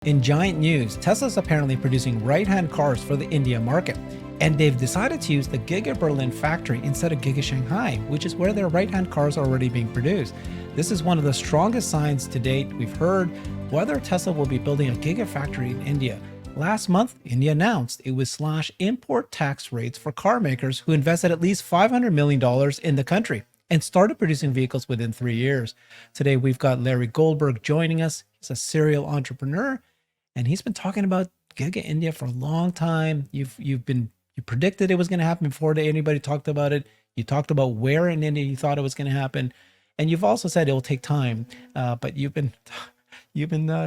In giant news, Tesla's apparently producing right-hand cars for the India market, and they've decided to use the Giga Berlin factory instead of Giga Shanghai, which is where their right-hand cars are already being produced. This is one of the strongest signs to date we've heard whether Tesla will be building a Giga factory in India. Last month, India announced it would slash import tax rates for car makers who invested at least $500 million in the country and started producing vehicles within 3 years. Today, we've got Larry Goldberg joining us. He's a serial entrepreneur, and he's been talking about Giga India for a long time. You predicted it was going to happen before anybody talked about it. You talked about where in India you thought it was going to happen, and you've also said it will take time. But you've been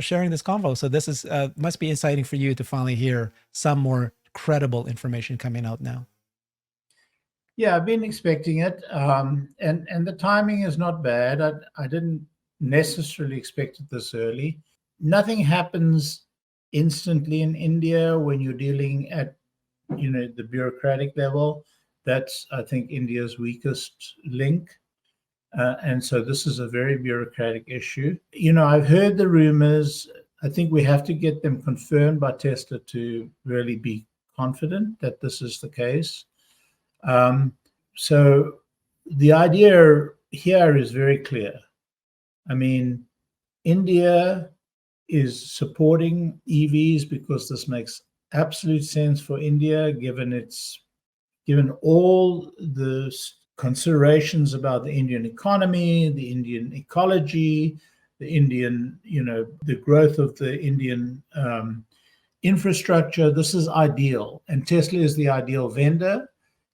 sharing this convo, so this is must be exciting for you to finally hear some more credible information coming out now. Yeah, I've been expecting it, and the timing is not bad. I didn't necessarily expect it this early. Nothing happens instantly in India when you're dealing at the bureaucratic level. That's, I think, India's weakest link. And so this is a very bureaucratic issue. I've heard the rumors. I think we have to get them confirmed by Tesla to really be confident that this is the case. So the idea here is very clear. I mean, India is supporting EVs because this makes absolute sense for India, given all the considerations about the Indian economy, the Indian ecology, the growth of the Indian infrastructure. This is ideal, and Tesla is the ideal vendor,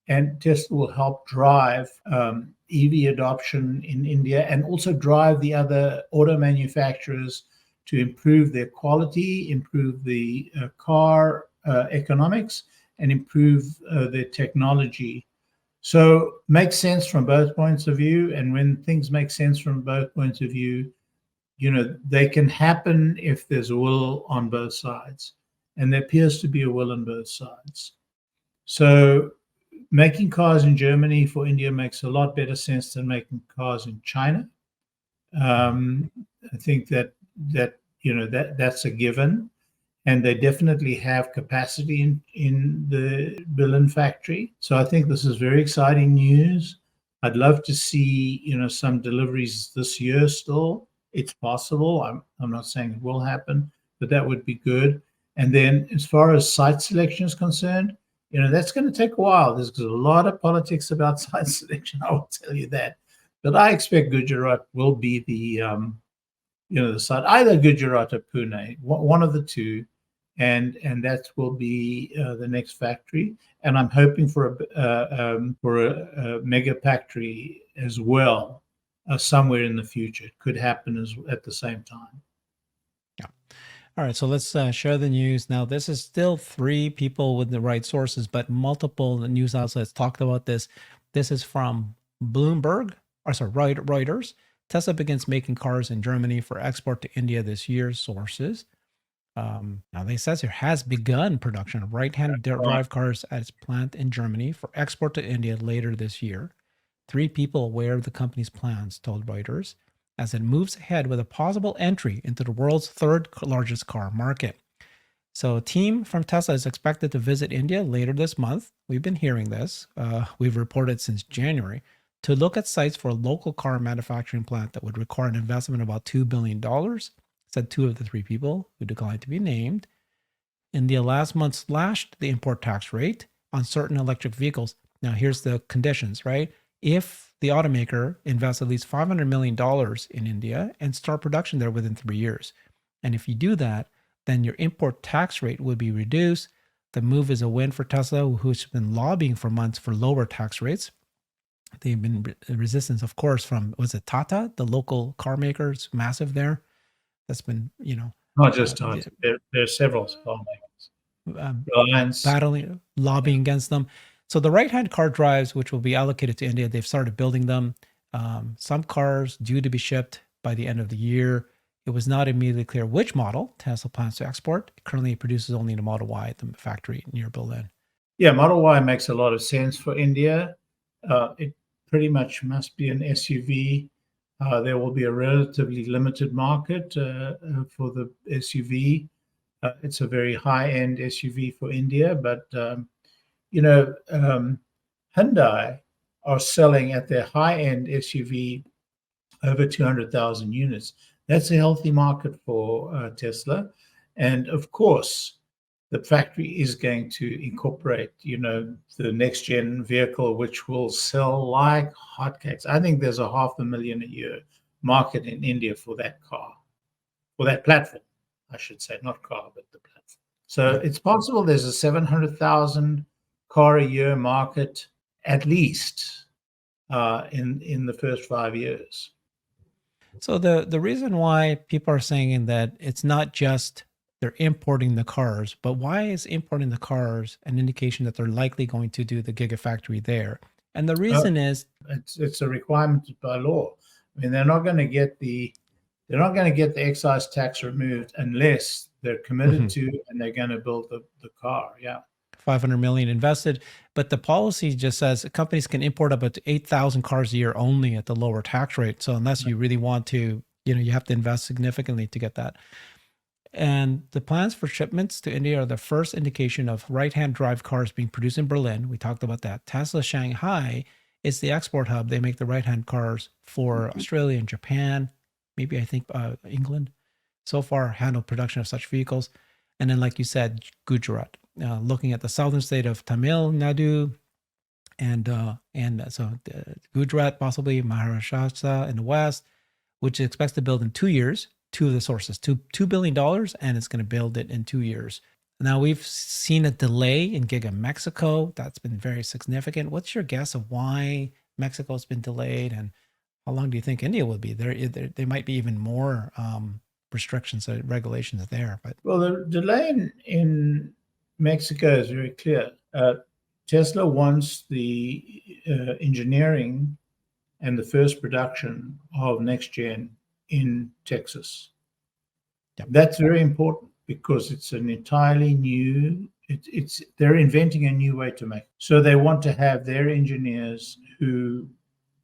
and Tesla will help drive EV adoption in India and also drive the other auto manufacturers to improve their quality, improve the car economics, and improve their technology. So makes sense from both points of view. And when things make sense from both points of view, they can happen if there's a will on both sides. And there appears to be a will on both sides. So making cars in Germany for India makes a lot better sense than making cars in China. I think that's a given, and they definitely have capacity in the Berlin factory. So I think this is very exciting news. I'd love to see some deliveries this year still. It's possible. I'm not saying it will happen, but that would be good. And then as far as site selection is concerned, that's going to take a while. There's a lot of politics about site selection, I will tell you that. But I expect Gujarat will be the site, either Gujarat or Pune, one of the two, and that will be the next factory. And I'm hoping for a mega factory as well, somewhere in the future. It could happen at the same time. All right, so let's share the news. Now, this is still 3 people with the right sources, but multiple news outlets talked about this. This is from Reuters. Tesla begins making cars in Germany for export to India this year, sources. Now, they says it has begun production of right-hand drive cars at its plant in Germany for export to India later this year. 3 people aware of the company's plans told Reuters, as it moves ahead with a possible entry into the world's 3rd largest car market. So a team from Tesla is expected to visit India later this month. We've been hearing this. We've reported since January, to look at sites for a local car manufacturing plant that would require an investment of about $2 billion, said 2 of the 3 people who declined to be named. India last month slashed the import tax rate on certain electric vehicles. Now, here's the conditions, right? If the automaker invests at least $500 million in India and start production there within 3 years. And if you do that, then your import tax rate would be reduced. The move is a win for Tesla, who's been lobbying for months for lower tax rates. They've been resistance, of course, from, was it Tata, the local car maker? It's massive there. That's been, Not just Tata. There are several car makers. Battling, lobbying against them. So the right-hand car drives, which will be allocated to India, they've started building them. Some cars due to be shipped by the end of the year. It was not immediately clear which model Tesla plans to export. It currently produces only the Model Y at the factory near Berlin. Yeah, Model Y makes a lot of sense for India. It pretty much must be an SUV. There will be a relatively limited market for the SUV. It's a very high-end SUV for India, but Hyundai are selling at their high-end SUV over 200,000 units. That's a healthy market for Tesla. And of course, the factory is going to incorporate, the next gen vehicle, which will sell like hotcakes. I think there's a 500,000 a year market in India for that car, for that platform, I should say, not car, but the platform. So it's possible there's a 700,000 car a year market at least in the first 5 years. So the reason why people are saying that it's not just they're importing the cars, but why is importing the cars an indication that they're likely going to do the Gigafactory there? And the reason is it's a requirement by law. I mean, they're not going to get the excise tax removed unless they're committed to and they're going to build the car. Yeah. 500 million invested, but the policy just says companies can import up to 8,000 cars a year only at the lower tax rate. So unless you really want to, you have to invest significantly to get that. And the plans for shipments to India are the first indication of right-hand drive cars being produced in Berlin. We talked about that. Tesla Shanghai is the export hub. They make the right-hand cars for Australia and Japan, maybe I think England. So far, handled production of such vehicles. And then, like you said, Gujarat, looking at the southern state of Tamil Nadu, and so Gujarat, possibly Maharashtra in the west, which expects to build in 2 years. Two of the sources, $2 billion, and it's going to build it in 2 years. Now, we've seen a delay in Giga Mexico. That's been very significant. What's your guess of why Mexico's been delayed, and how long do you think India will be? There might be even more restrictions and regulations there. But well, the delay in Mexico is very clear. Tesla wants the engineering and the first production of next gen in Texas. Yep. That's very important because it's an entirely new. They're inventing a new way to make. So they want to have their engineers who,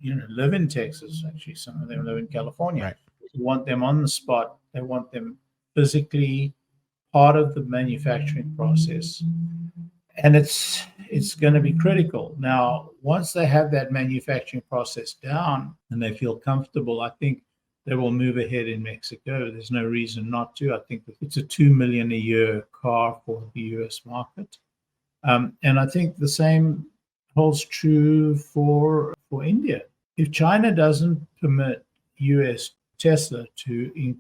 live in Texas. Actually, some of them live in California. Right. They want them on the spot. They want them physically part of the manufacturing process, and it's going to be critical. Now, once they have that manufacturing process down and they feel comfortable, I think they will move ahead in Mexico. There's no reason not to. I think it's a 2 million a year car for the US market. And I think the same holds true for India. If China doesn't permit US Tesla to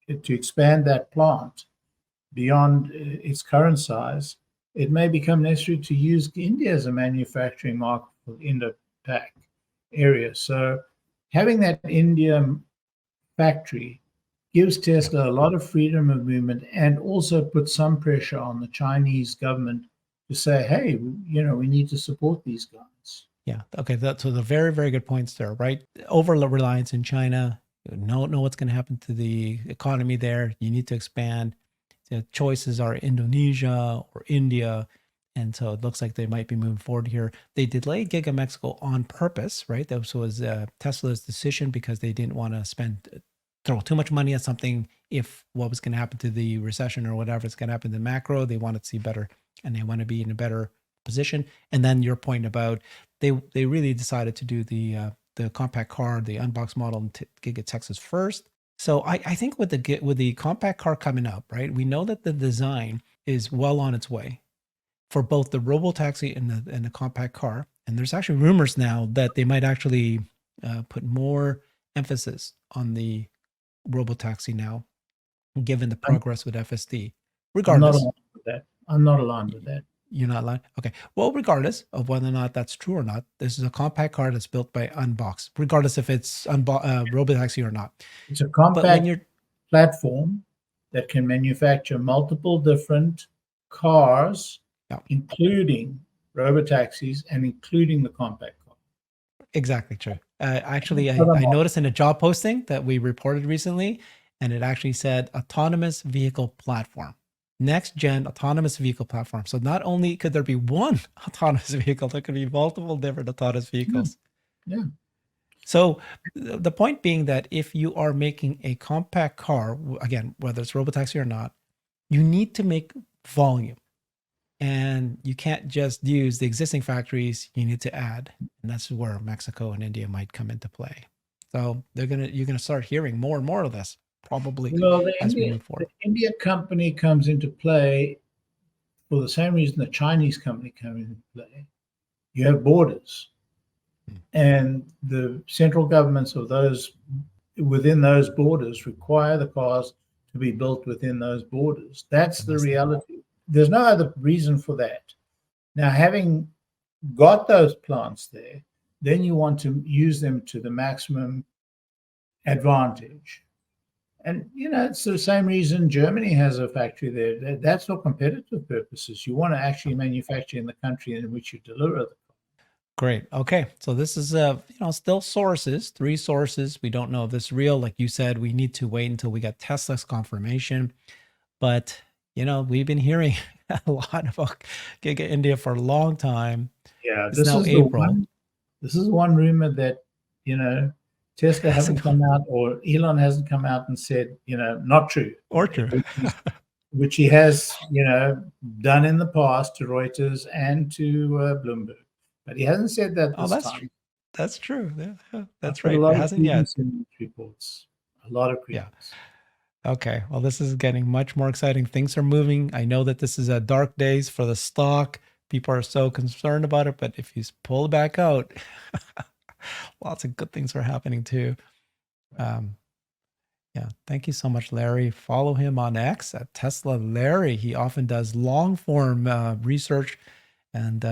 expand that plant beyond its current size, it may become necessary to use India as a manufacturing market for the Indo-Pac area. So having that India factory gives Tesla a lot of freedom of movement and also puts some pressure on the Chinese government to say, hey, we need to support these guys. Yeah. Okay. So the very, very good points there, right? Over reliance in China. You don't know what's going to happen to the economy there. You need to expand. The choices are Indonesia or India. And so it looks like they might be moving forward here. They delayed Giga Mexico on purpose, right? That was Tesla's decision because they didn't want to throw too much money at something if what was going to happen to the recession or whatever is going to happen to the macro. They want to see better and they want to be in a better position. And then your point about they really decided to do the compact car, the unboxed model in Giga Texas first. So I think with the compact car coming up, right? We know that the design is well on its way for both the robotaxi and the compact car. And there's actually rumors now that they might actually put more emphasis on the robotaxi now, given the progress with FSD. Regardless, I'm not aligned with that. You're not aligned? Okay. Well, regardless of whether or not that's true or not, this is a compact car that's built by Unbox, regardless if it's robotaxi or not. It's a compact platform that can manufacture multiple different cars, including robotaxis and including the compact car. Exactly true. Actually, I noticed in a job posting that we reported recently, and it actually said autonomous vehicle platform. Next gen autonomous vehicle platform. So not only could there be one autonomous vehicle, there could be multiple different autonomous vehicles. Yeah. So the point being that if you are making a compact car, again, whether it's robotaxi or not, you need to make volume. And you can't just use the existing factories, you need to add. And that's where Mexico and India might come into play. So you're gonna start hearing more and more of this probably Well, as we move the forward. India company comes into play for the same reason the Chinese company comes into play. You have borders, and the central governments of those within those borders require the cars to be built within those borders. That's the reality. There's no other reason for that. Now, having got those plants there, then you want to use them to the maximum advantage. And, it's the same reason Germany has a factory there. That's for competitive purposes. You want to actually manufacture in the country in which you deliver the. Great. Okay. So this is still sources, 3 sources. We don't know if this is real. Like you said, we need to wait until we get Tesla's confirmation. But we've been hearing a lot about Giga India for a long time. Yeah, it's now April. This is one rumor that Tesla hasn't come out, or Elon hasn't come out and said, not true. Or true. which he has, done in the past to Reuters and to Bloomberg. But he hasn't said that this time. That's true. Yeah, that's right. A lot it hasn't yet. In reports. A lot of credence. Yeah. Okay. Well, this is getting much more exciting. Things are moving. I know that this is a dark days for the stock. People are so concerned about it, but if you pull it back out, lots of good things are happening too. Yeah. Thank you so much, Larry. Follow him on X at Tesla Larry. He often does long form research. And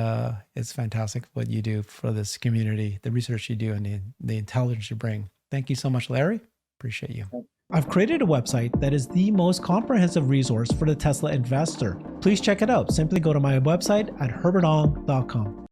it's fantastic what you do for this community, the research you do, and the intelligence you bring. Thank you so much, Larry. Appreciate you. I've created a website that is the most comprehensive resource for the Tesla investor. Please check it out. Simply go to my website at herbertong.com.